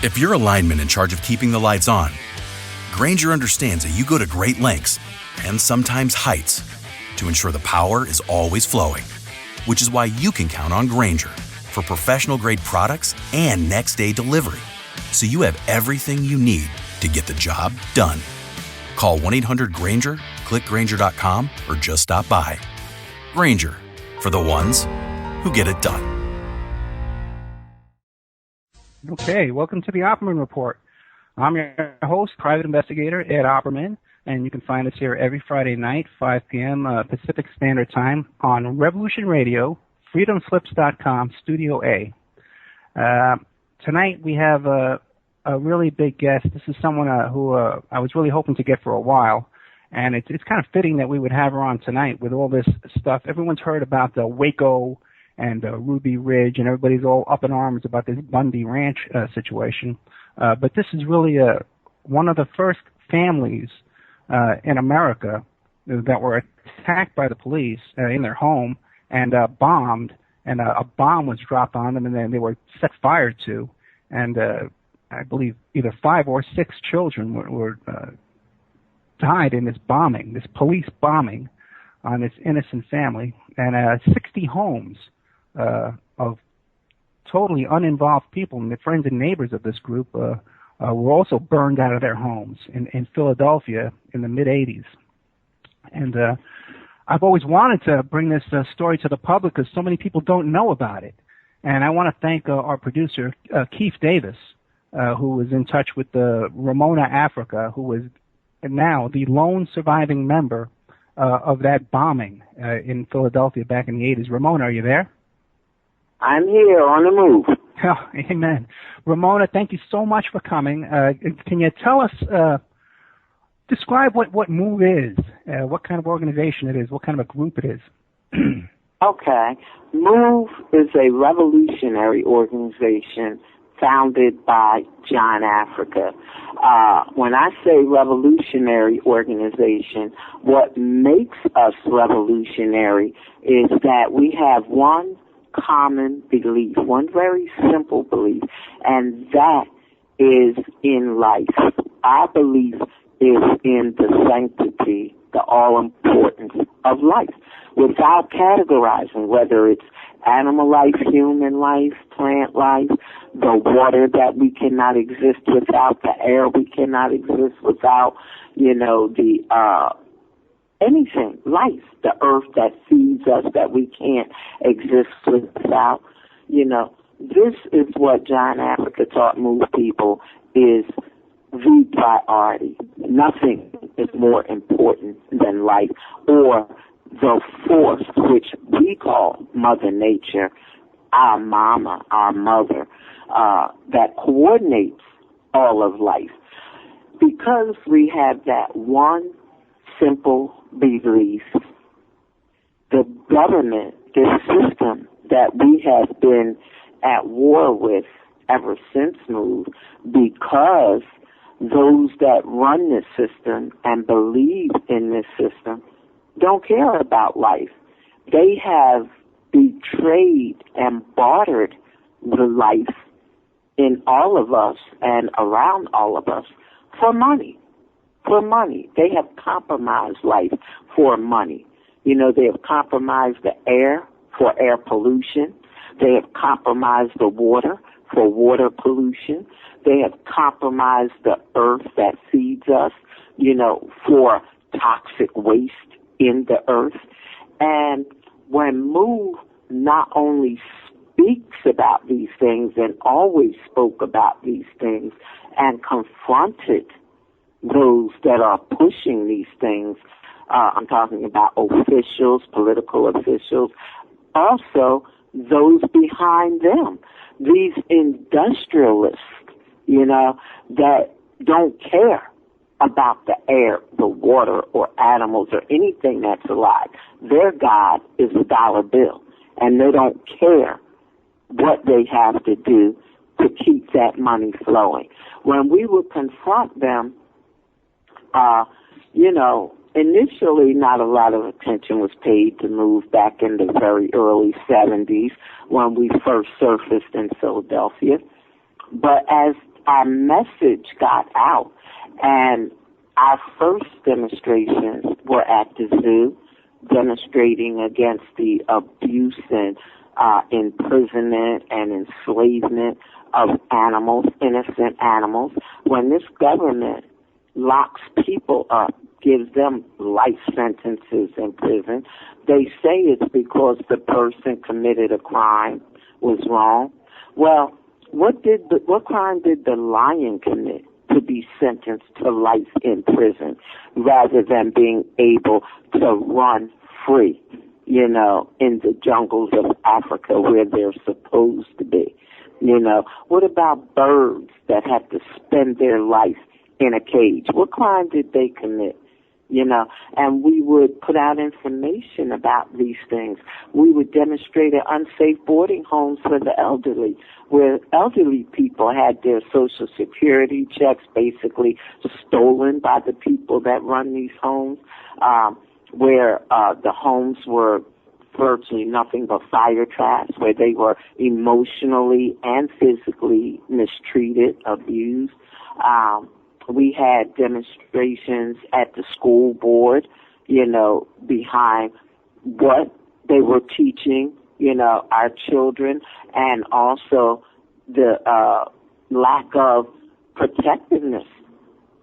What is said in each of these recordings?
If you're a lineman in charge of keeping the lights on, Grainger understands that you go to great lengths and sometimes heights to ensure the power is always flowing, which is why you can count on Grainger for professional-grade products and next-day delivery, so you have everything you need to get the job done. Call 1-800-GRAINGER, click Grainger.com, or just stop by. Grainger, for the ones who get it done. Okay, welcome to the Opperman Report. I'm your host, Private Investigator Ed Opperman, and you can find us here every Friday night, 5 p.m. Pacific Standard Time on Revolution Radio, freedomslips.com, Studio A. Tonight we have a really big guest. This is someone who I was really hoping to get for a while, and it's kind of fitting that we would have her on tonight with all this stuff. Everyone's heard about the Waco and Ruby Ridge, and everybody's all up in arms about this Bundy Ranch situation. But this is really one of the first families in America that were attacked by the police in their home and bombed, and a bomb was dropped on them, and then they were set fire to, and I believe either 5 or 6 children were died in this bombing, this police bombing on this innocent family, and 60 homes of totally uninvolved people and the friends and neighbors of this group were also burned out of their homes in Philadelphia in the mid-'80s. And I've always wanted to bring this story to the public because so many people don't know about it. And I want to thank our producer, Keith Davis, who was in touch with Ramona, Africa, who was now the lone surviving member of that bombing in Philadelphia back in the 80s. Ramona, are you there? I'm here on the move. Oh, amen. Ramona, thank you so much for coming. Can you tell us, describe what MOVE is, what kind of organization it is, what kind of a group it is? Okay. MOVE is a revolutionary organization founded by John Africa. When I say revolutionary organization, what makes us revolutionary is that we have one common belief, one very simple belief, and that is in life. Our belief is in the sanctity, the all-importance of life, without categorizing whether it's animal life, human life, plant life, the water that we cannot exist without, the air we cannot exist without, anything, life, the earth that feeds us that we can't exist without. This is what John Africa taught MOVE people is the priority. Nothing is more important than life or the force which we call Mother Nature, our mama, our mother, that coordinates all of life. Because we have that one simple belief, the government, this system that we have been at war with ever since MOVE, because those that run this system and believe in this system don't care about life. They have betrayed and bartered the life in all of us and around all of us for money. For money. They have compromised life for money. They have compromised the air for air pollution. They have compromised the water for water pollution. They have compromised the earth that feeds us, for toxic waste in the earth. And when MOVE not only speaks about these things and always spoke about these things and confronted those that are pushing these things, I'm talking about officials, political officials, also those behind them, these industrialists, that don't care about the air, the water, or animals, or anything that's alive. Their God is a dollar bill, and they don't care what they have to do to keep that money flowing. When we would confront them, initially not a lot of attention was paid to MOVE back in the very early 70s when we first surfaced in Philadelphia. But as our message got out. And our first demonstrations were at the zoo, demonstrating against the abuse and imprisonment and enslavement of animals, innocent animals. When this government locks people up, gives them life sentences in prison, they say it's because the person committed a crime, was wrong. Well, what crime did the lion commit to be sentenced to life in prison rather than being able to run free, in the jungles of Africa where they're supposed to be? What about birds that have to spend their life in a cage? What crime did they commit? And we would put out information about these things. We would demonstrate at unsafe boarding homes for the elderly, where elderly people had their Social Security checks basically stolen by the people that run these homes, where the homes were virtually nothing but fire traps, where they were emotionally and physically mistreated, abused. We had demonstrations at the school board, behind what they were teaching, our children, and also the lack of protectiveness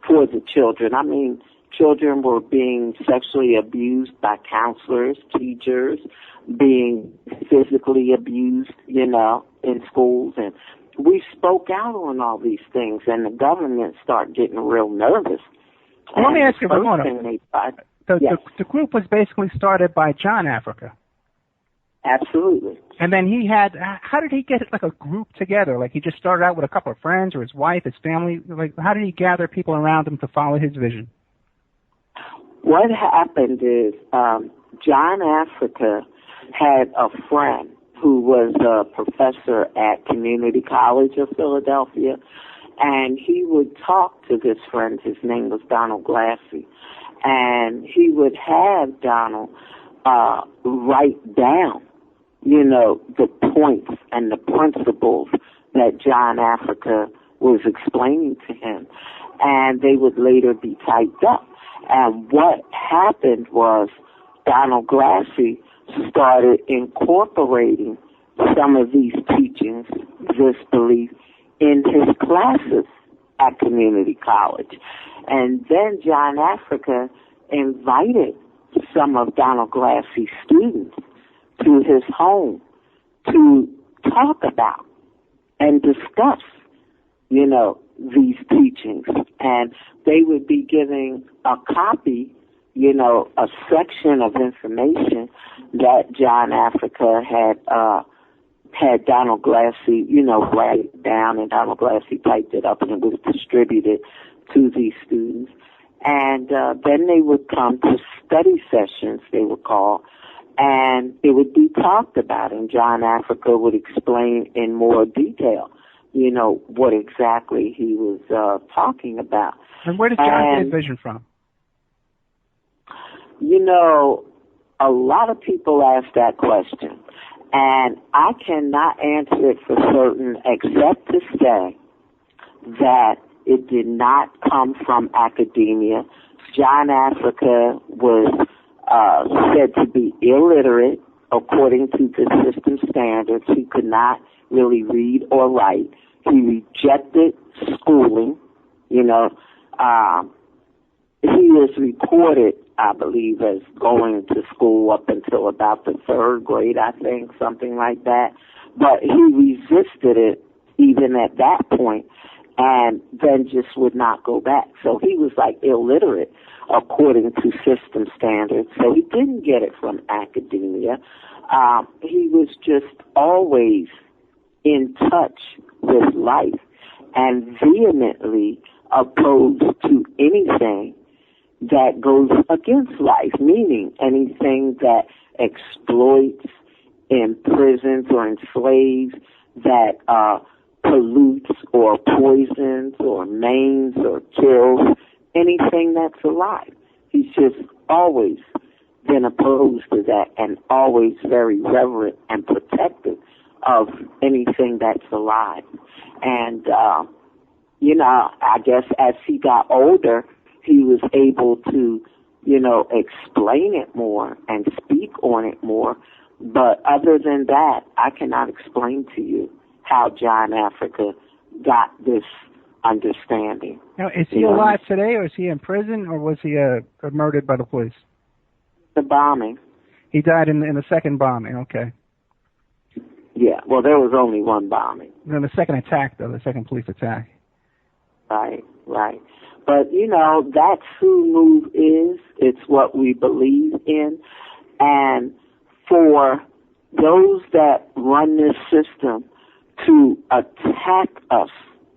for the children. I mean, children were being sexually abused by counselors, teachers, being physically abused, in schools. And we spoke out on all these things, and the government started getting real nervous. Let me ask you, Ramona, yes. the group was basically started by John Africa. Absolutely. And then how did he get like a group together? Like he just started out with a couple of friends or his wife, his family? Like how did he gather people around him to follow his vision? What happened is John Africa had a friend who was a professor at Community College of Philadelphia, and he would talk to this friend. His name was Donald Glassy, and he would have Donald write down, the points and the principles that John Africa was explaining to him, and they would later be typed up. And what happened was Donald Glassy started incorporating some of these teachings, this belief, in his classes at Community College. And then John Africa invited some of Donald Glassy's students to his home to talk about and discuss, these teachings. And they would be giving a copy, a section of information that John Africa had Donald Glassy, write down, and Donald Glassy typed it up, and it was distributed to these students. And then they would come to study sessions, they would call, and it would be talked about, and John Africa would explain in more detail, what exactly he was talking about. And where did John get his vision from? A lot of people ask that question, and I cannot answer it for certain except to say that it did not come from academia. John Africa was said to be illiterate according to the system standards. He could not really read or write. He rejected schooling. He was recorded, I believe, as going to school up until about the third grade, I think, something like that. But he resisted it even at that point, and then just would not go back. So he was like illiterate according to system standards. So he didn't get it from academia. He was just always in touch with life and vehemently opposed to anything that goes against life, meaning anything that exploits, imprisons, or enslaves, that pollutes or poisons or maims or kills anything that's alive. He's just always been opposed to that and always very reverent and protective of anything that's alive. And I guess as he got older, he was able to, explain it more and speak on it more. But other than that, I cannot explain to you how John Africa got this understanding. Now, is he alive today, or is he in prison, or was he murdered by the police? The bombing. He died in the second bombing, okay. Yeah, well, there was only one bombing. No, the second attack, though, the second police attack. Right. But, that's who MOVE is. It's what we believe in. And for those that run this system to attack us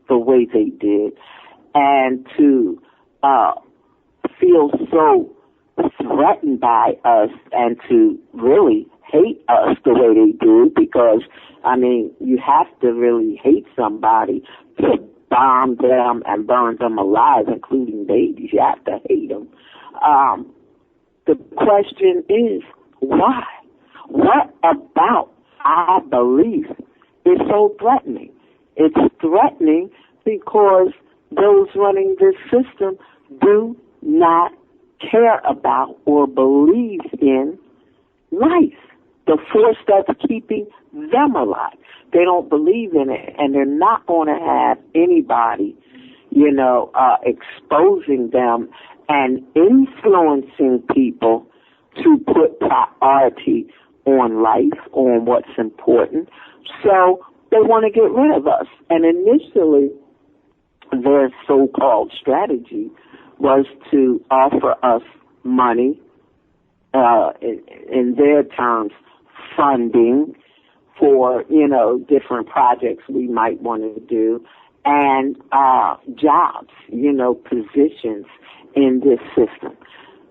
the way they did and to feel so threatened by us and to really hate us the way they do, because, you have to really hate somebody to bomb them and burn them alive, including babies. You have to hate them. The question is, why? What about our belief is so threatening? It's threatening because those running this system do not care about or believe in life, the force that's keeping them alive. They don't believe in it, and they're not going to have anybody, exposing them and influencing people to put priority on life, on what's important. So they want to get rid of us. And initially, their so-called strategy was to offer us money, in their terms, funding for, different projects we might want to do, and jobs, positions in this system.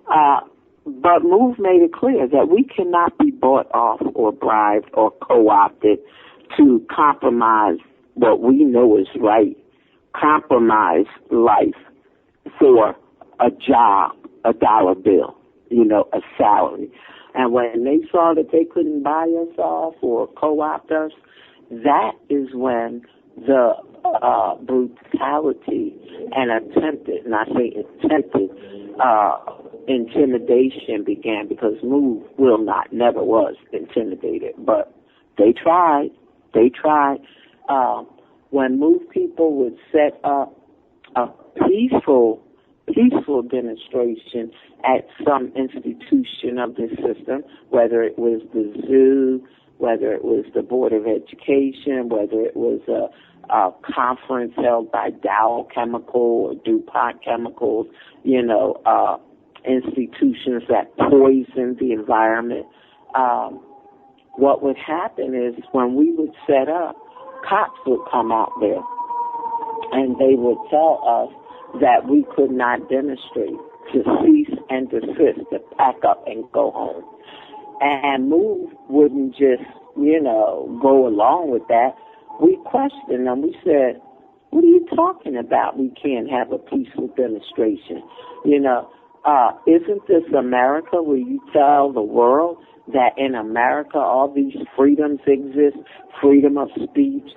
But MOVE made it clear that we cannot be bought off or bribed or co-opted to compromise what we know is right, compromise life for a job, a dollar bill, a salary. And when they saw that they couldn't buy us off or co-opt us, that is when the brutality and attempted, and I say attempted, intimidation began, because MOVE never was intimidated, but they tried. When MOVE people would set up a peaceful demonstration at some institution of this system, whether it was the zoo, whether it was the Board of Education, whether it was a conference held by Dow Chemical or DuPont Chemicals, institutions that poison the environment. What would happen is when we would set up, cops would come out there and they would tell us that we could not demonstrate, to cease and desist, to pack up and go home. And MOVE wouldn't just, go along with that. We questioned them. We said, what are you talking about? We can't have a peaceful demonstration. Isn't this America, where you tell the world that in America all these freedoms exist, freedom of speech,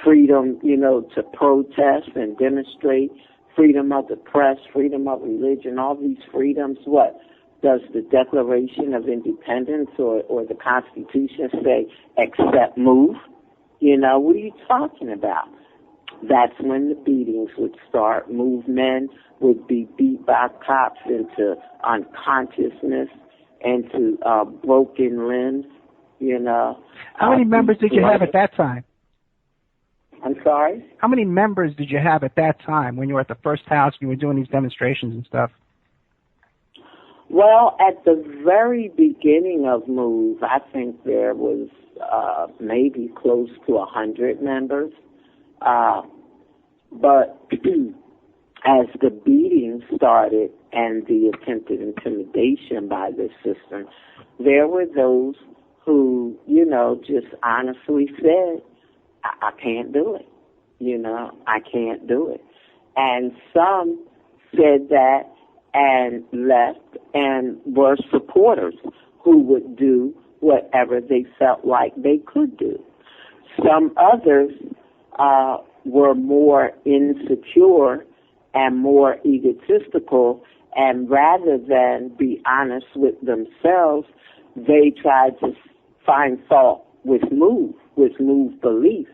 freedom, to protest and demonstrate, freedom of the press, freedom of religion, all these freedoms? What does the Declaration of Independence or the Constitution say except MOVE? What are you talking about? That's when the beatings would start. MOVE men would be beat by cops into unconsciousness, into broken limbs, How many members did you have at that time? I'm sorry? How many members did you have at that time when you were at the first house and you were doing these demonstrations and stuff? Well, at the very beginning of MOVE, I think there was maybe close to 100 members. But as the beating started and the attempted intimidation by this system, there were those who, just honestly said, I can't do it. I can't do it. And some said that and left and were supporters who would do whatever they felt like they could do. Some others were more insecure and more egotistical, and rather than be honest with themselves, they tried to find fault with Move belief,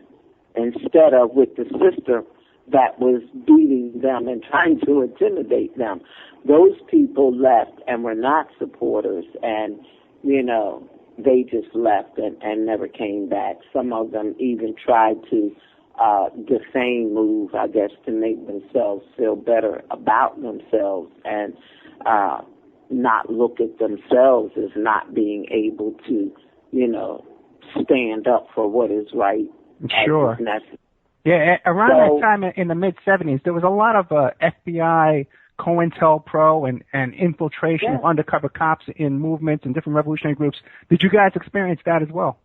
instead of with the system that was beating them and trying to intimidate them. Those people left and were not supporters, and, they just left and never came back. Some of them even tried to defame Move, I guess, to make themselves feel better about themselves and not look at themselves as not being able to, stand up for what is right. Sure. Yeah, around that time in the mid-'70s, there was a lot of FBI, COINTELPRO, and infiltration of undercover cops in movements and different revolutionary groups. Did you guys experience that as well?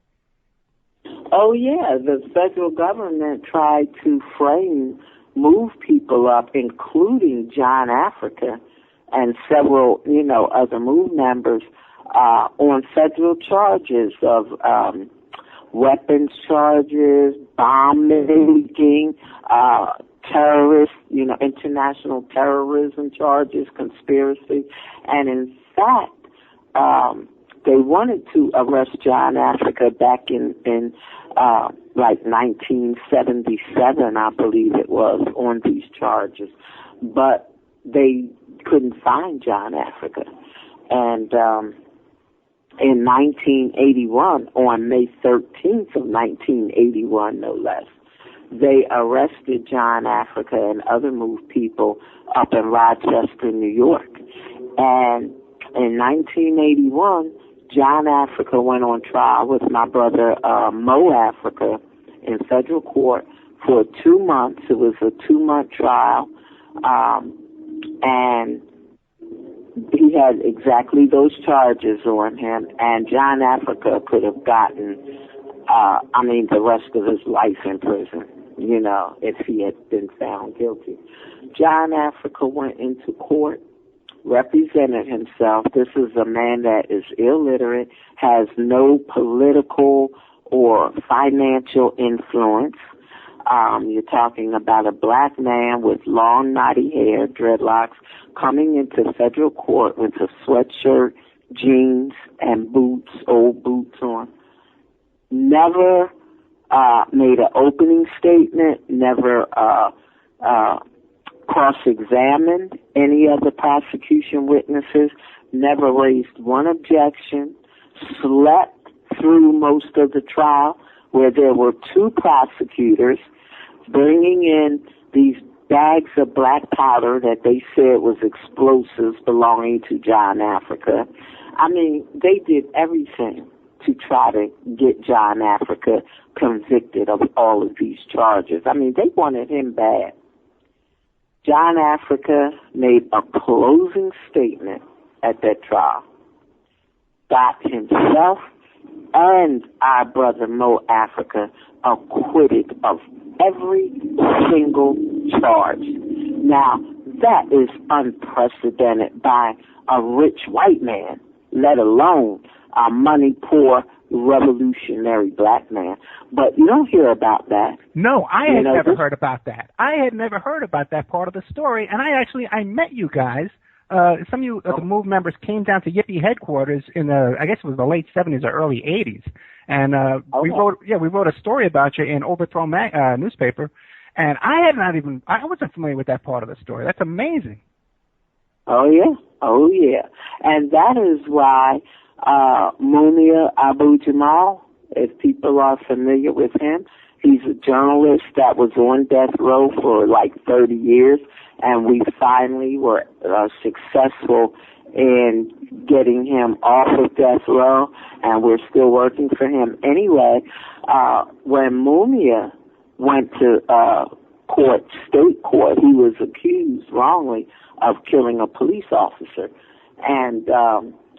Oh, yeah. The federal government tried to frame Move people up, including John Africa and several, other Move members, on federal charges of weapons charges, bomb making, terrorist, international terrorism charges, conspiracy. And in fact, they wanted to arrest John Africa back in 1977, I believe it was, on these charges. But they couldn't find John Africa. And in 1981, on May 13th of 1981, no less, they arrested John Africa and other Move people up in Rochester, New York. And in 1981, John Africa went on trial with my brother Mo Africa in federal court for 2 months. It was a 2-month trial, and he had exactly those charges on him, and John Africa could have gotten, the rest of his life in prison, if he had been found guilty. John Africa went into court, represented himself. This is a man that is illiterate, has no political or financial influence. You're talking about a black man with long, knotty hair, dreadlocks, coming into federal court with a sweatshirt, jeans, and boots, old boots on. Never made an opening statement, never cross-examined any of the prosecution witnesses, never raised one objection, slept through most of the trial, where there were 2 prosecutors bringing in these bags of black powder that they said was explosives belonging to John Africa. They did everything to try to get John Africa convicted of all of these charges. They wanted him bad. John Africa made a closing statement at that trial, got himself and our brother Mo Africa acquitted of every single charge. Now, that is unprecedented by a rich white man, let alone a money-poor revolutionary black man. But you don't hear about that. No, I had never heard about that. I had never heard about that part of the story, and I met you guys. Some of you, the Move members, came down to Yippie headquarters in I guess it was the late 70s or early 80s, and we wrote a story about you in Overthrow newspaper, and I wasn't familiar with that part of the story. That's amazing. Oh yeah, and that is why Mumia Abu-Jamal, if people are familiar with him, he's a journalist that was on death row for like 30 years, and we finally were successful in getting him off of death row, and we're still working for him. Anyway, when Mumia went to state court, he was accused wrongly of killing a police officer. And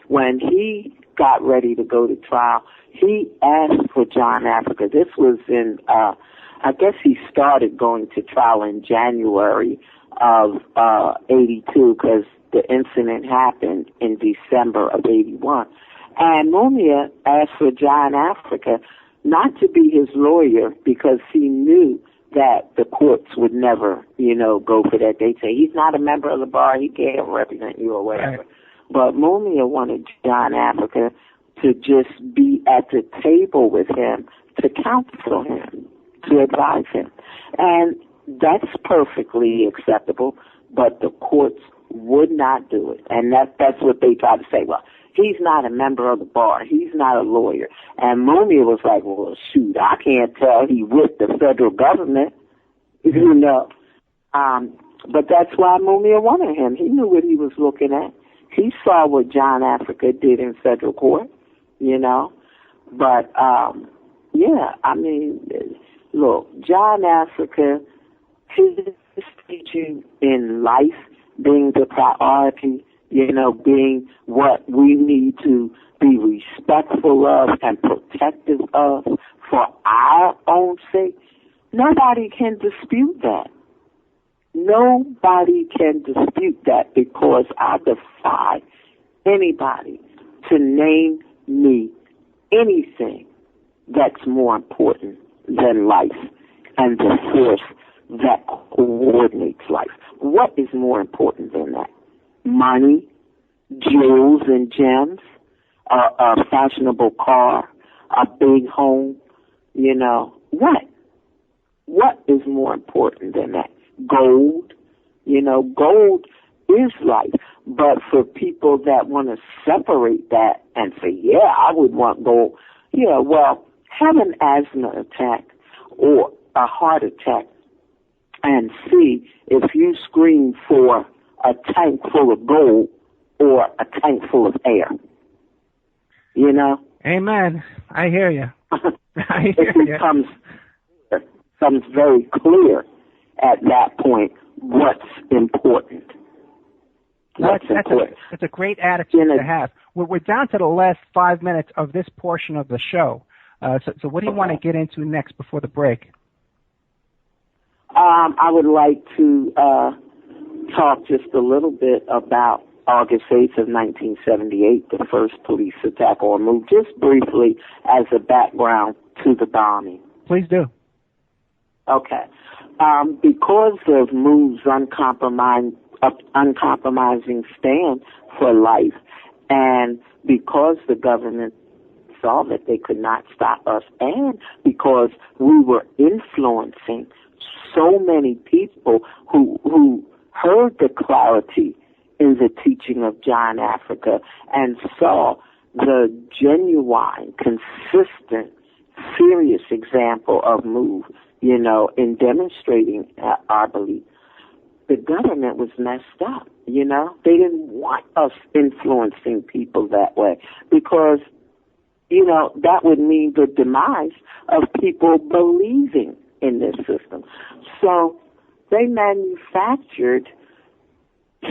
when he got ready to go to trial, he asked for John Africa. This was in, I guess he started going to trial in January of 82, because the incident happened in December of 81. And Mumia asked for John Africa not to be his lawyer, because he knew that the courts would never, go for that. They'd say, he's not a member of the bar, he can't represent you or whatever. Right. But Mumia wanted John Africa to just be at the table with him, to counsel him, to advise him. And that's perfectly acceptable, but the courts would not do it. And that's what they try to say. Well, he's not a member of the bar. He's not a lawyer. And Mumia was like, well, shoot, I can't tell he with the federal government, But that's why Mumia wanted him. He knew what he was looking at. He saw what John Africa did in federal court, But, look, John Africa, his teaching in life being the priority, being what we need to be respectful of and protective of for our own sake, nobody can dispute that. Nobody can dispute that, because I defy anybody to name me anything that's more important than life and the force that coordinates life. What is more important than that? Money, jewels and gems, a fashionable car, a big home, what? What is more important than that? Gold, gold is life. But for people that want to separate that and say, yeah, I would want gold, have an asthma attack or a heart attack and see if you scream for a tank full of gold or a tank full of air. Amen. I hear you. It becomes very clear at that point what's important. That's a great attitude to have. We're down to the last 5 minutes of this portion of the show. So what do you want to get into next before the break? I would like to talk just a little bit about August 8th of 1978, the first police attack on MOVE, just briefly as a background to the bombing. Please do. Okay. Because of MOVE's uncompromising stand for life, and because the government saw that they could not stop us, and because we were influencing so many people who heard the clarity in the teaching of John Africa and saw the genuine, consistent, serious example of MOVE, in demonstrating our belief, the government was messed up, They didn't want us influencing people that way because, that would mean the demise of people believing in this system. So they manufactured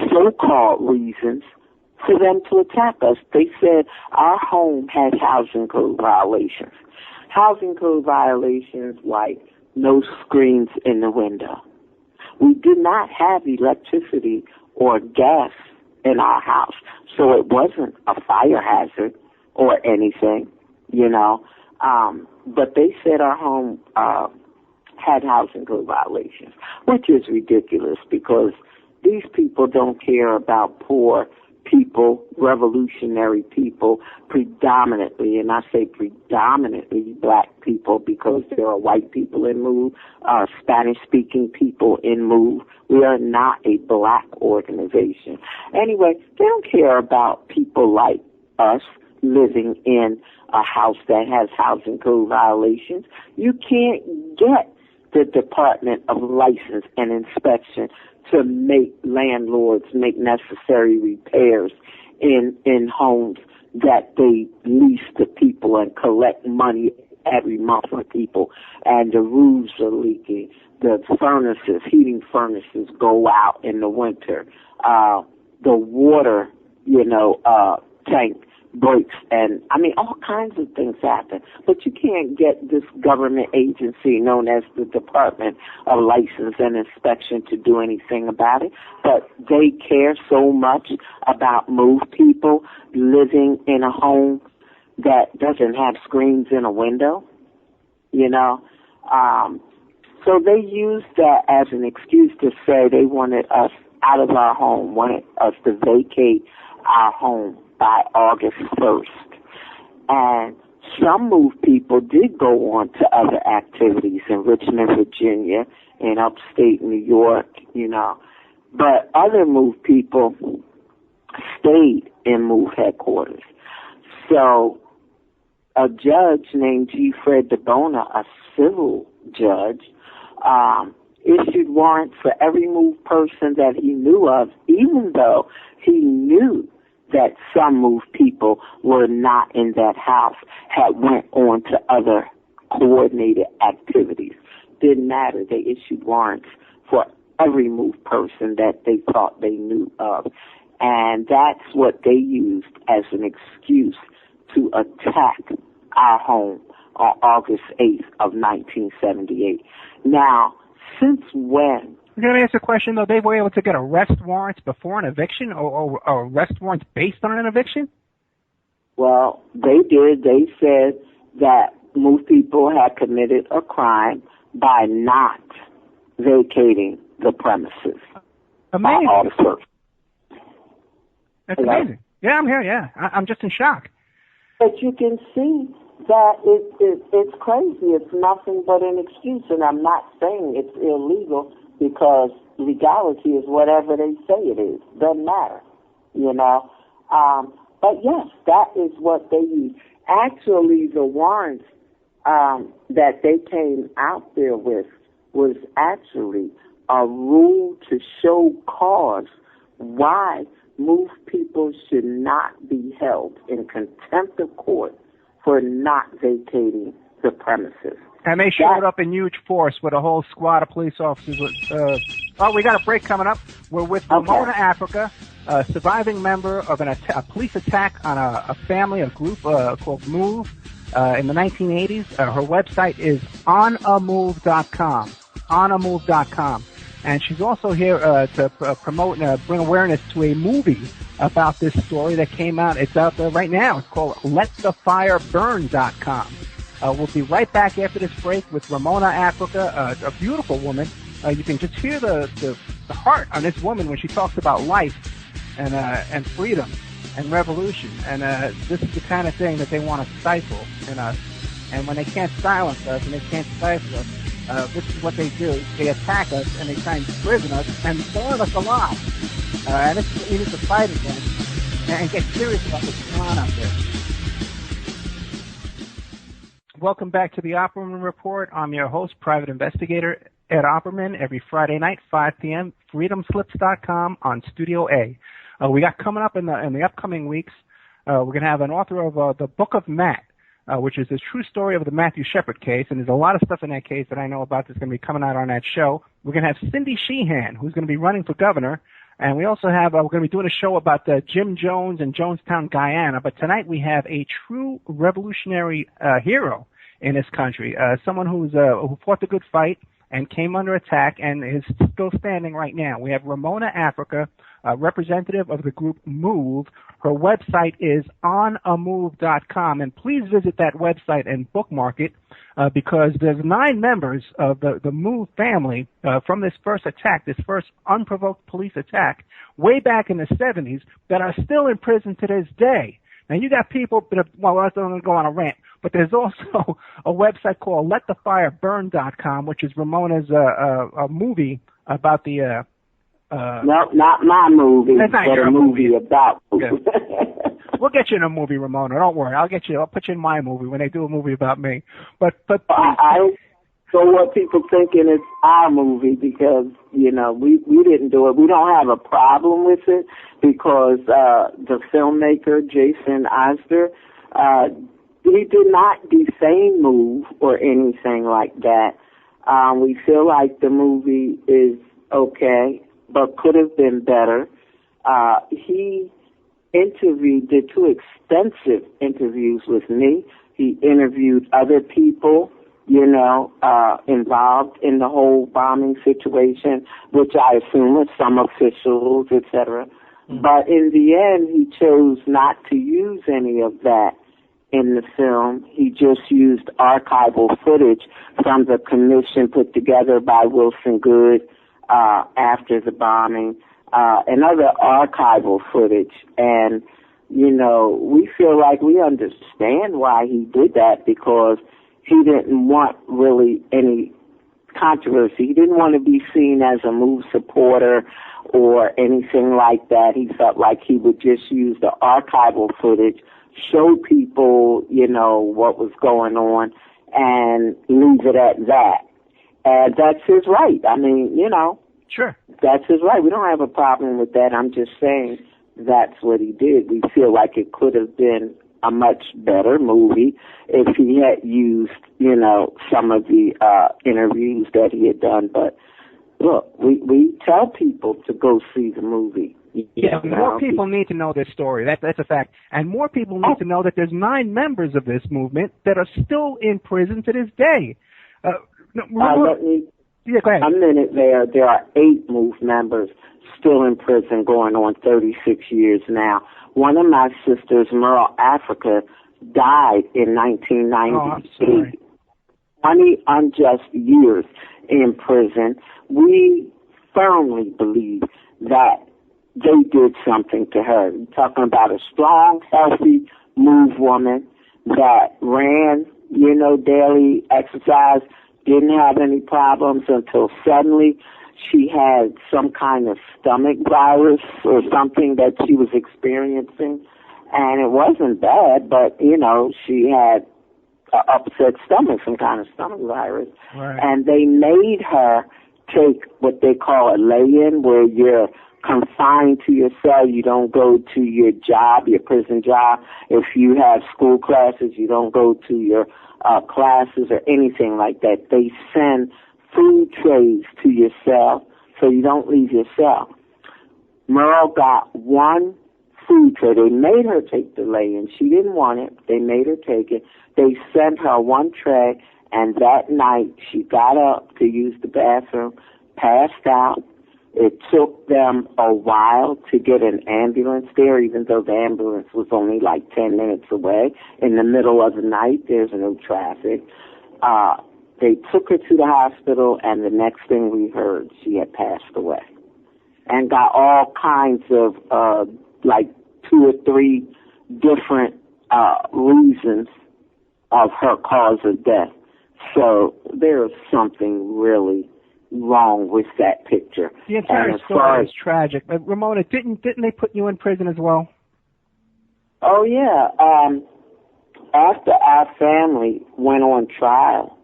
so-called reasons for them to attack us. They said our home had housing code violations. Housing code violations like no screens in the window. We did not have electricity or gas in our house, so it wasn't a fire hazard or anything, But they said our home had housing code violations, which is ridiculous because these people don't care about poor people, revolutionary people, predominantly, and I say predominantly black people because there are white people in MOVE, Spanish-speaking people in MOVE. We are not a black organization. Anyway, they don't care about people like us living in a house that has housing code violations. You can't get the Department of License and Inspection to make landlords make necessary repairs in homes that they lease to people and collect money every month from people, and the roofs are leaking, the heating furnaces go out in the winter, the water, tank breaks, and all kinds of things happen. But you can't get this government agency known as the Department of License and Inspection to do anything about it. But they care so much about MOVE people living in a home that doesn't have screens in a window, So they used that as an excuse to say they wanted us out of our home, wanted us to vacate our home by August 1st. And some MOVE people did go on to other activities in Richmond, Virginia, in upstate New York, But other MOVE people stayed in MOVE headquarters. So a judge named G. Fred DeBona, a civil judge, issued warrants for every MOVE person that he knew of, even though he knew that some MOVE people were not in that house, had went on to other coordinated activities. Didn't matter. They issued warrants for every MOVE person that they thought they knew of. And that's what they used as an excuse to attack our home on August 8th of 1978. Now, since when? Let me ask a question, though. They were able to get arrest warrants before an eviction or arrest warrants based on an eviction? Well, they did. They said that MOVE people had committed a crime by not vacating the premises. Amazing. By August 1st. That's amazing. Yeah, I'm here, yeah. I'm just in shock. But you can see that it's crazy. It's nothing but an excuse. And I'm not saying it's illegal, because legality is whatever they say it is. Doesn't matter, But yes, that is what they use. Actually, the warrants that they came out there with was actually a rule to show cause why MOVE people should not be held in contempt of court for not vacating the premises. And they showed up in huge force with a whole squad of police officers. We got a break coming up. We're with Ramona, Africa, a surviving member of a police attack on a family, a group called MOVE in the 1980s. Her website is onamove.com, onamove.com. And she's also here to promote and bring awareness to a movie about this story that came out. It's out there right now. It's called LetTheFireBurn.com. We'll be right back after this break with Ramona, Africa, a beautiful woman. You can just hear the heart on this woman when she talks about life and freedom and revolution. And this is the kind of thing that they want to stifle in us. And when they can't silence us and they can't stifle us, this is what they do. They attack us and they try and imprison us and burn us alive. And this is what we need to fight against and get serious about what's going on out there. Welcome back to the Opperman Report. I'm your host, Private Investigator Ed Opperman, every Friday night, 5 p.m., freedomslips.com on Studio A. We got coming up in the upcoming weeks, we're going to have an author of the Book of Matt, which is the true story of the Matthew Shepard case, and there's a lot of stuff in that case that I know about that's going to be coming out on that show. We're going to have Cindy Sheehan, who's going to be running for governor, and we also have, we're going to be doing a show about Jim Jones and Jonestown, Guyana, but tonight we have a true revolutionary hero in this country, someone who fought the good fight and came under attack and is still standing right now. We have Ramona, Africa, representative of the group MOVE. Her website is onamove.com, and please visit that website and bookmark it because there's 9 members of the MOVE family from this first attack, this first unprovoked police attack, way back in the 70s that are still in prison to this day. Now, you got people that well, I don't want to go on a rant, but there's also a website called LetTheFireBurn.com, which is Ramona's a movie about the... no, not my movie, but a movie about yeah. We'll get you in a movie, Ramona. Don't worry. I'll put you in my movie when they do a movie about me. But I don't want people thinking it's our movie because, we didn't do it. We don't have a problem with it because the filmmaker, Jason Eisner, he did not defame MOVE or anything like that. We feel like the movie is okay, but could have been better. He did 2 extensive interviews with me. He interviewed other people, involved in the whole bombing situation, which I assume are some officials, etc. Mm-hmm. But in the end, he chose not to use any of that in the film. He just used archival footage from the commission put together by Wilson Good after the bombing, and other archival footage. And, you know, we feel like we understand why he did that, because he didn't want really any controversy. He didn't want to be seen as a MOVE supporter or anything like that. He felt like he would just use the archival footage, show people, you know, what was going on, and leave it at that. And that's his right. I mean, you know. Sure. That's his right. We don't have a problem with that. I'm just saying that's what he did. We feel like it could have been a much better movie if he had used, you know, some of the interviews that he had done. But look, we tell people to go see the movie. Yeah, more people need to know this story. That's a fact. And more people need to know that there's 9 members of this movement that are still in prison to this day. Yeah, go ahead. A minute there. There are 8 MOVE members still in prison, going on 36 years now. One of my sisters, Merle Africa, died in 1998. 20 unjust years in prison. We firmly believe that they did something to her. You're talking about a strong, healthy MOVE woman that ran, you know, daily exercise, didn't have any problems until suddenly she had some kind of stomach virus or something that she was experiencing. And it wasn't bad, but, you know, she had an upset stomach, some kind of stomach virus. Right. And they made her take what they call a lay-in, where you're confined to your cell. You don't go to your job, your prison job. If you have school classes, you don't go to your classes or anything like that. They send food trays to your cell so you don't leave your cell. Merle got one food tray. They made her take the lay-in. She didn't want it. They made her take it. They sent her one tray, and that night she got up to use the bathroom, passed out. It took them a while to get an ambulance there, even though the ambulance was only like 10 minutes away. In the middle of the night, there's no traffic. They took her to the hospital, and the next thing we heard, she had passed away. And got all kinds of, like 2 or 3 different reasons of her cause of death. So there's something really wrong with that picture. The entire story is tragic. Ramona, didn't they put you in prison as well? Oh, yeah. After our family went on trial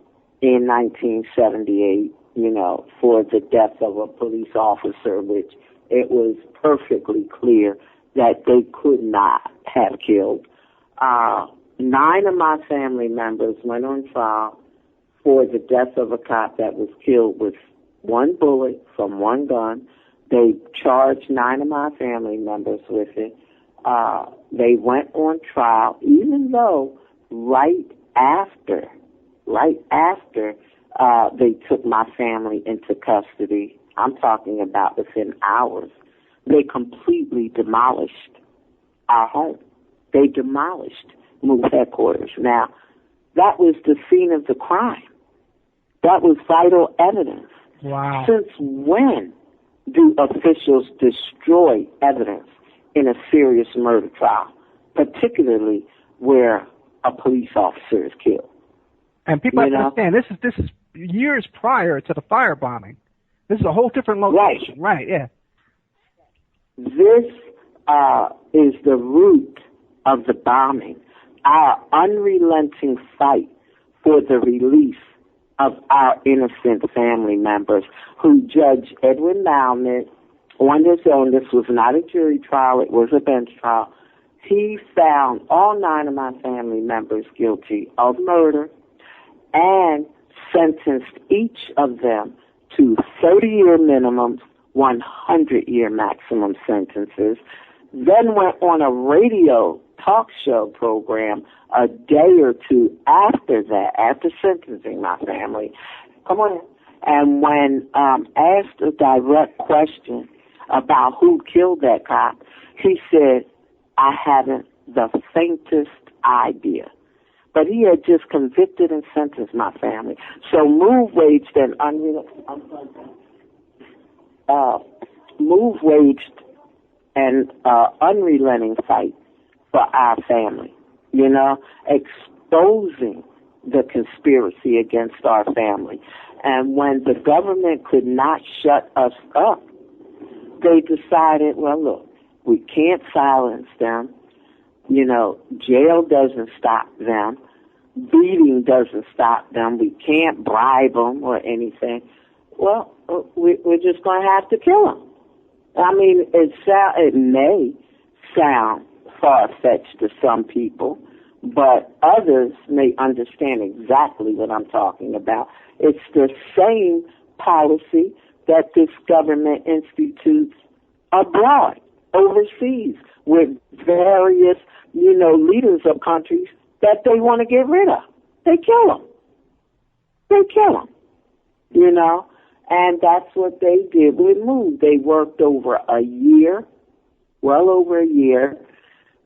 in 1978, you know, for the death of a police officer, which it was perfectly clear that they could not have killed. 9 of my family members went on trial for the death of a cop that was killed with 1 bullet from 1 gun. They charged 9 of my family members with it. They went on trial, even though right after they took my family into custody. I'm talking about within hours. They completely demolished our home. They demolished MOVE headquarters. Now, that was the scene of the crime. That was vital evidence. Wow. Since when do officials destroy evidence in a serious murder trial, particularly where a police officer is killed? And people have to understand, this is years prior to the firebombing. This is a whole different location. Right, yeah. This is the root of the bombing, our unrelenting fight for the release of our innocent family members, who Judge Edwin Malmet, on his own, this was not a jury trial, it was a bench trial, he found all 9 of my family members guilty of murder and sentenced each of them to 30-year minimums, 100-year maximum sentences, then went on a radio talk show program a day or 2 after that, after sentencing my family. Come on in. And when asked a direct question about who killed that cop, he said, I haven't the faintest idea. but he had just convicted and sentenced my family. So Move waged an unrelenting fight for our family, exposing the conspiracy against our family. And when the government could not shut us up, they decided, well, look, we can't silence them. Jail doesn't stop them. Beating doesn't stop them. We can't bribe them or anything. Well, we're just going to have to kill them. I mean, it may sound far-fetched to some people, but others may understand exactly what I'm talking about. It's the same policy that this government institutes abroad, overseas, with various, leaders of countries that they want to get rid of. They kill them. And that's what they did with Move. They worked over a year, well over a year,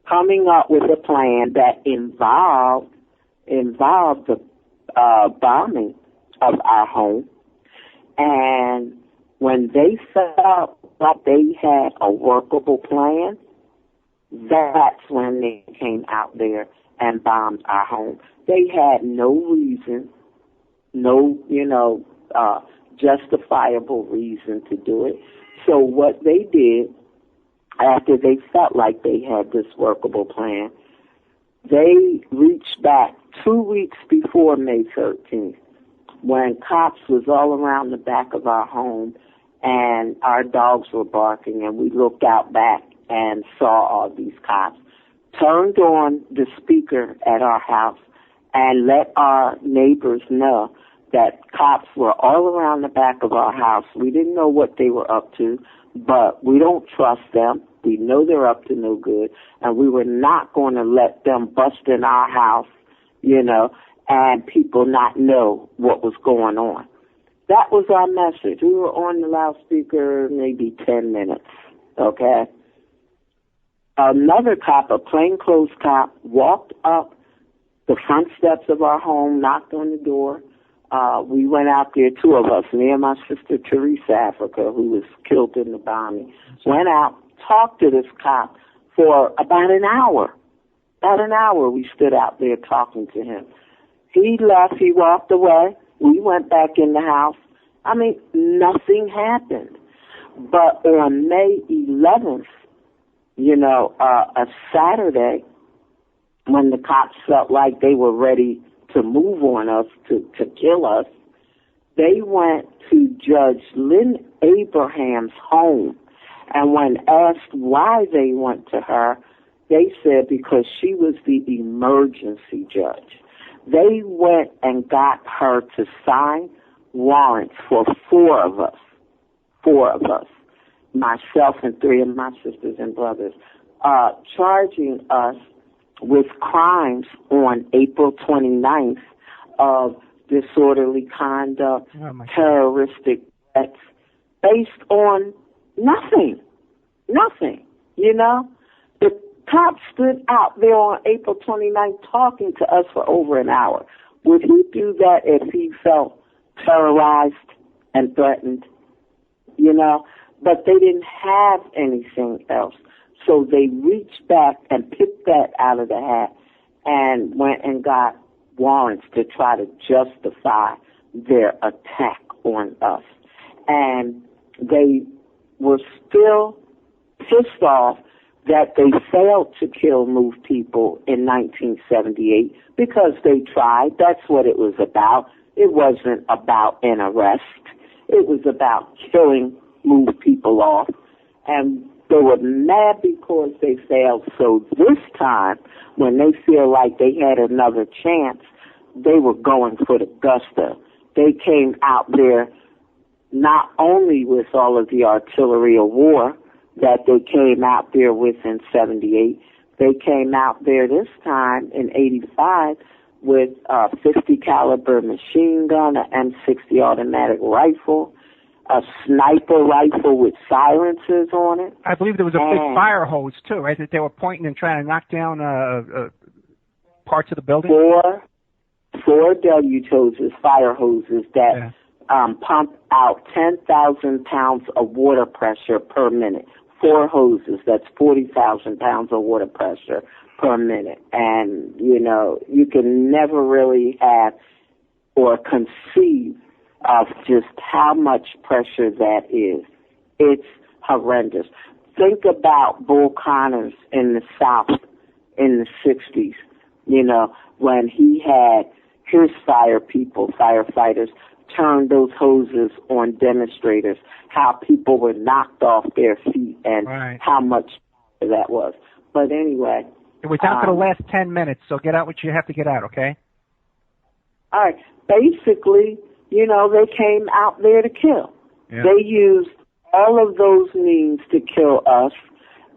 coming up with a plan that involved the bombing of our home. And when they felt like they had a workable plan, that's when they came out there and bombed our home. They had no reason, justifiable reason to do it. So what they did, after they felt like they had this workable plan, they reached back 2 weeks before May 13th, when cops was all around the back of our home and our dogs were barking, and we looked out back and saw all these cops, turned on the speaker at our house and let our neighbors know that cops were all around the back of our house. We didn't know what they were up to, but we don't trust them. We know they're up to no good, and we were not going to let them bust in our house, and people not know what was going on. That was our message. We were on the loudspeaker maybe 10 minutes, okay? Another cop, a plainclothes cop, walked up the front steps of our home, knocked on the door. We went out there, two of us, me and my sister Teresa Africa, who was killed in the bombing, went out, talked to this cop for about an hour. About an hour we stood out there talking to him. He left, he walked away. We went back in the house. I mean, nothing happened. But on May 11th, a Saturday, when the cops felt like they were ready to move on us, to kill us, they went to Judge Lynn Abraham's home. And when asked why they went to her, they said because she was the emergency judge. They went and got her to sign warrants for four of us, myself and three of my sisters and brothers, charging us with crimes on April 29th of disorderly conduct, terroristic acts, based on nothing. The cops stood out there on April 29th talking to us for over an hour. Would he do that if he felt terrorized and threatened? But they didn't have anything else. So they reached back and picked that out of the hat and went and got warrants to try to justify their attack on us. And they were still pissed off that they failed to kill Move people in 1978 because they tried. That's what it was about. It wasn't about an arrest. It was about killing Move people off. And they were mad because they failed. So this time, when they feel like they had another chance, they were going for the gusto. They came out there not only with all of the artillery of war that they came out there with in 78, they came out there this time in 85 with a 50 caliber machine gun, an M60 automatic rifle, a sniper rifle with silencers on it. I believe there was a big fire hose too, right? That they were pointing and trying to knock down parts of the building? Four deluge hoses, fire hoses that pump out 10,000 pounds of water pressure per minute. 4 hoses, that's 40,000 pounds of water pressure per minute. And, you know, you can never really have or conceive of just how much pressure that is. It's horrendous. Think about Bull Connors in the South in the 60s, you know, when he had his firefighters, turn those hoses on demonstrators, how people were knocked off their feet and how much that was. But anyway. We're down to the last 10 minutes, so get out what you have to get out, okay? All right. Basically, you know, they came out there to kill. Yeah. They used all of those means to kill us,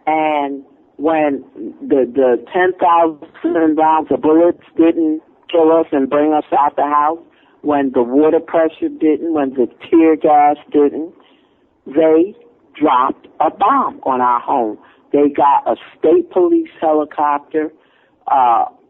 and when the 10,000 rounds of bullets didn't kill us and bring us out the house, when the water pressure didn't, when the tear gas didn't, they dropped a bomb on our home. They got a state police helicopter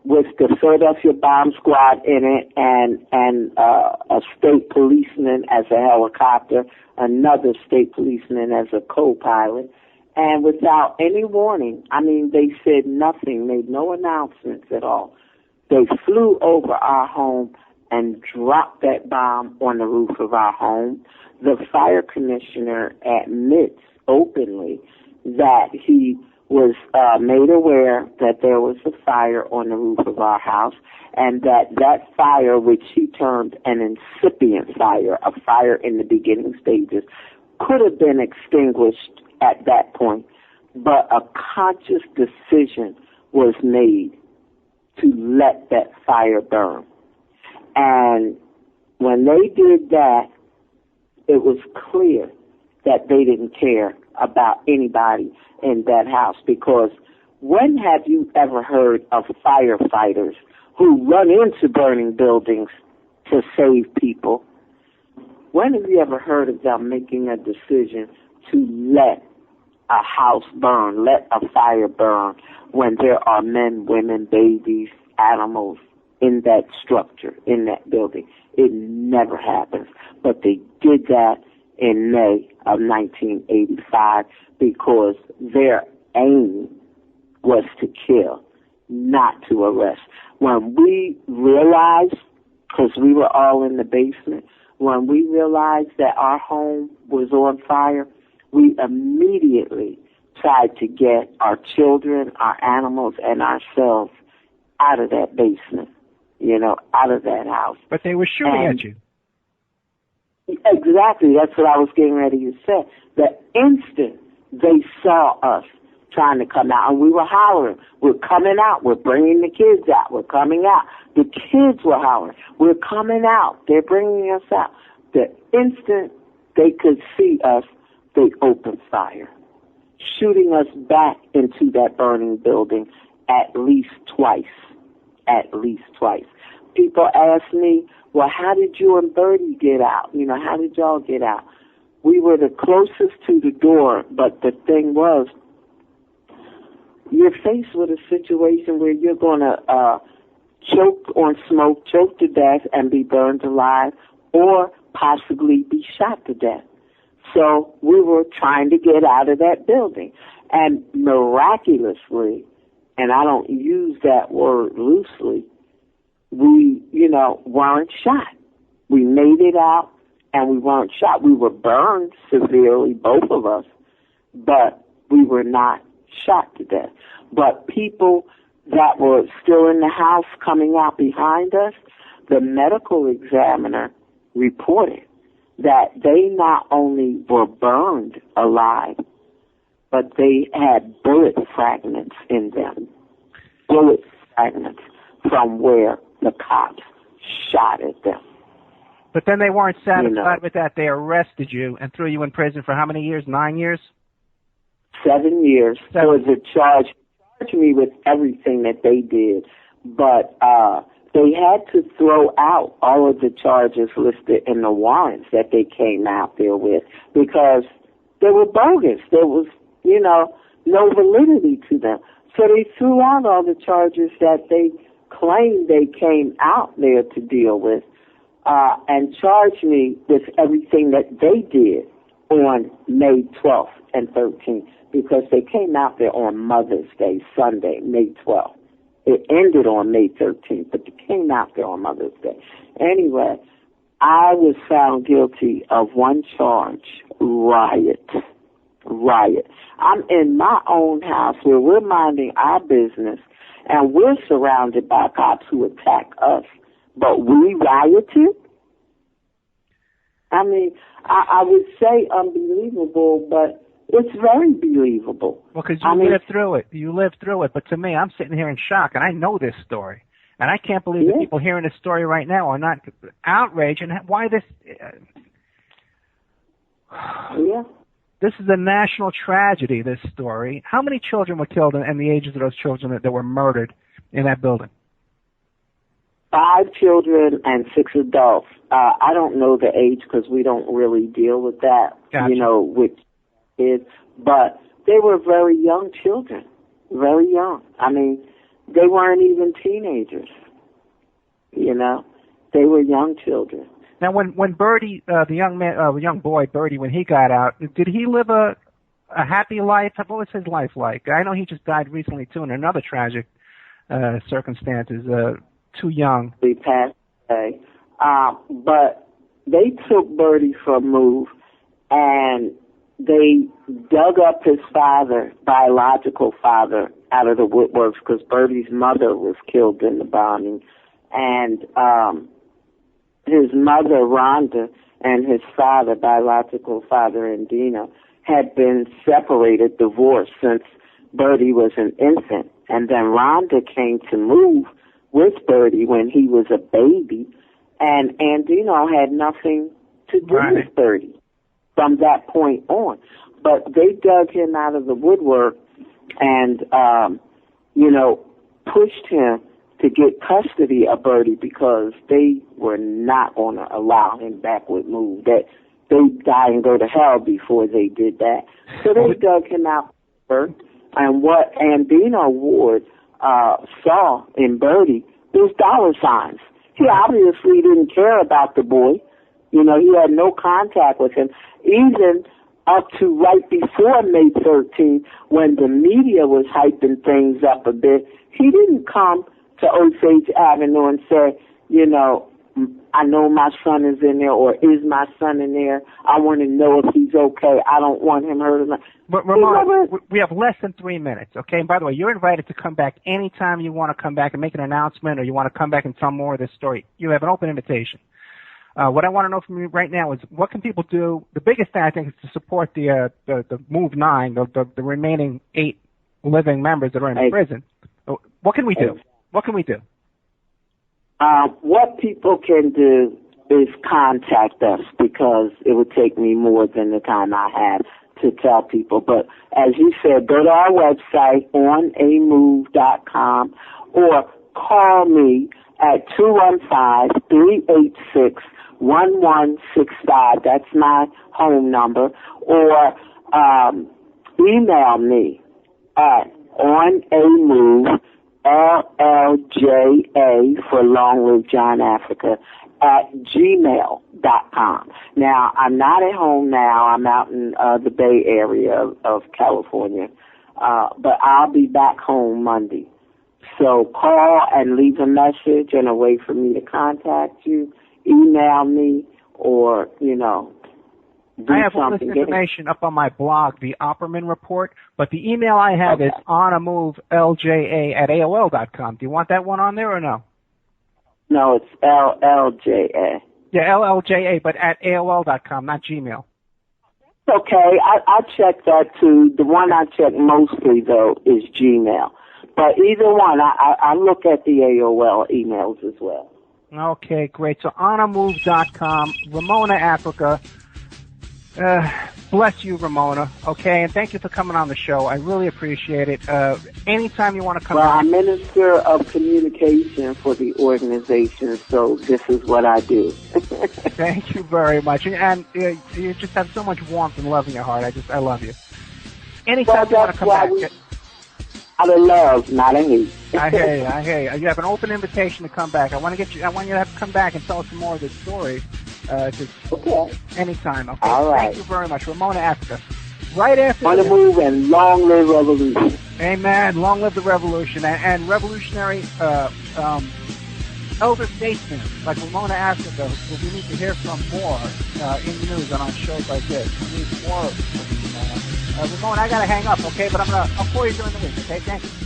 with the Philadelphia Bomb Squad in it and a state policeman as a helicopter, another state policeman as a co-pilot. And without any warning, I mean, they said nothing, made no announcements at all. They flew over our home and dropped that bomb on the roof of our home. The fire commissioner admits openly that he was made aware that there was a fire on the roof of our house, and that fire, which he termed an incipient fire, a fire in the beginning stages, could have been extinguished at that point, but a conscious decision was made to let that fire burn. And when they did that, it was clear that they didn't care about anybody in that house, because when have you ever heard of firefighters who run into burning buildings to save people? When have you ever heard of them making a decision to let a house burn, let a fire burn, when there are men, women, babies, animals in that structure, in that building? It never happens. But they did that in May of 1985 because their aim was to kill, not to arrest. When we realized, because we were all in the basement, when we realized that our home was on fire, we immediately tried to get our children, our animals, and ourselves out of that basement, you know, out of that house. But they were shooting at you. Exactly. That's what I was getting ready to say. The instant they saw us trying to come out, and we were hollering, we're coming out, we're bringing the kids out, we're coming out. The kids were hollering, we're coming out, they're bringing us out. The instant they could see us, they opened fire, shooting us back into that burning building at least twice. At least twice. People ask me, well, how did you and Bertie get out? You know, how did y'all get out? We were the closest to the door, but the thing was, you're faced with a situation where you're going to choke on smoke, choke to death, and be burned alive, or possibly be shot to death. So we were trying to get out of that building. And miraculously, and I don't use that word loosely, we, you know, weren't shot. We made it out, and we weren't shot. We were burned severely, both of us, but we were not shot to death. But people that were still in the house coming out behind us, the medical examiner reported that they not only were burned alive, but they had bullet fragments in them. Bullet fragments from where the cops shot at them. But then they weren't satisfied with that. They arrested you and threw you in prison for how many years? 9 years? 7 years. There was a charge. Charged me with everything that they did, but they had to throw out all of the charges listed in the warrants that they came out there with because they were bogus. There was, you know, no validity to them. So they threw out all the charges that they claim they came out there to deal with, and charged me with everything that they did on May 12th and 13th, because they came out there on Mother's Day, Sunday, May 12th. It ended on May 13th, but they came out there on Mother's Day. Anyway, I was found guilty of one charge, riot. I'm in my own house where we're minding our business, and we're surrounded by cops who attack us, but we rioted? I mean, I would say unbelievable, but it's very believable. Well, because you lived through it. You lived through it. But to me, I'm sitting here in shock, and I know this story. And I can't believe that people hearing this story right now are not outraged. And why this? This is a national tragedy, this story. How many children were killed and the ages of those children that were murdered in that building? 5 children and 6 adults. I don't know the age because we don't really deal with that, Gotcha. with kids. But they were very young children, very young. I mean, they weren't even teenagers, They were young children. Now, when Birdie, the young boy Birdie, when he got out, did he live a happy life? What was his life like? I know he just died recently too in another tragic circumstances. Too young. He passed away, but they took Birdie from Move, and they dug up his father, biological father, out of the woodworks because Birdie's mother was killed in the bombing, and his mother, Rhonda, and his father, biological father, Indina, had been separated, divorced since Birdie was an infant. And then Rhonda came to Move with Birdie when he was a baby, and Andino had nothing to do with Birdie from that point on. But they dug him out of the woodwork and, pushed him to get custody of Birdie because they were not going to allow him back with Move. That they'd die and go to hell before they did that. So they dug him out first. And what Andino Ward saw in Birdie was dollar signs. He obviously didn't care about the boy. He had no contact with him. Even up to right before May 13th, when the media was hyping things up a bit, he didn't come to Osage Avenue and say, I know my son is in there, or is my son in there? I want to know if he's okay. I don't want him hurt. But Ramona, we have less than 3 minutes, okay? And by the way, you're invited to come back anytime you want to come back and make an announcement, or you want to come back and tell more of this story. You have an open invitation. What I want to know from you right now is what can people do? The biggest thing I think is to support the Move 9, the remaining 8 living members that are in prison. What can we do? What can we do? What people can do is contact us, because it would take me more than the time I have to tell people. But as you said, go to our website, onamove.com, or call me at 215-386-1165. That's my home number. Or email me at onamove, LLJA for Long Live John Africa, at gmail.com. Now, I'm not at home now. I'm out in the Bay Area of California. But I'll be back home Monday. So call and leave a message and a way for me to contact you. Email me, or, I have all this information up on my blog, the Opperman Report, but the email I have is onamovelja@AOL.com. Do you want that one on there or no? No, it's LLJA. Yeah, LLJA, but at AOL.com, not Gmail. Okay, I check that too. The one I check mostly, though, is Gmail. But either one, I look at the AOL emails as well. Okay, great. So onamove.com, Ramona Africa. Bless you, Ramona. Okay, and thank you for coming on the show. I really appreciate it. Anytime you want to come on. I'm Minister of Communication for the organization, so this is what I do. Thank you very much. And you just have so much warmth and love in your heart. I love you. Anytime you want to come back. Out of love, not a hate. I hear you. I hear you. You have an open invitation to come back. I want you to have to come back and tell us some more of this story. Okay. Anytime. Okay. All right. Thank you very much, Ramona, Africa. Right after On the move, and long live revolution. Amen. Long live the revolution and revolutionary elder statesmen like Ramona Africa, who we need to hear from more in the news and on shows like this. We need more of them. Ramona, I gotta hang up, okay? But I'll call you during the week, okay? Thank you.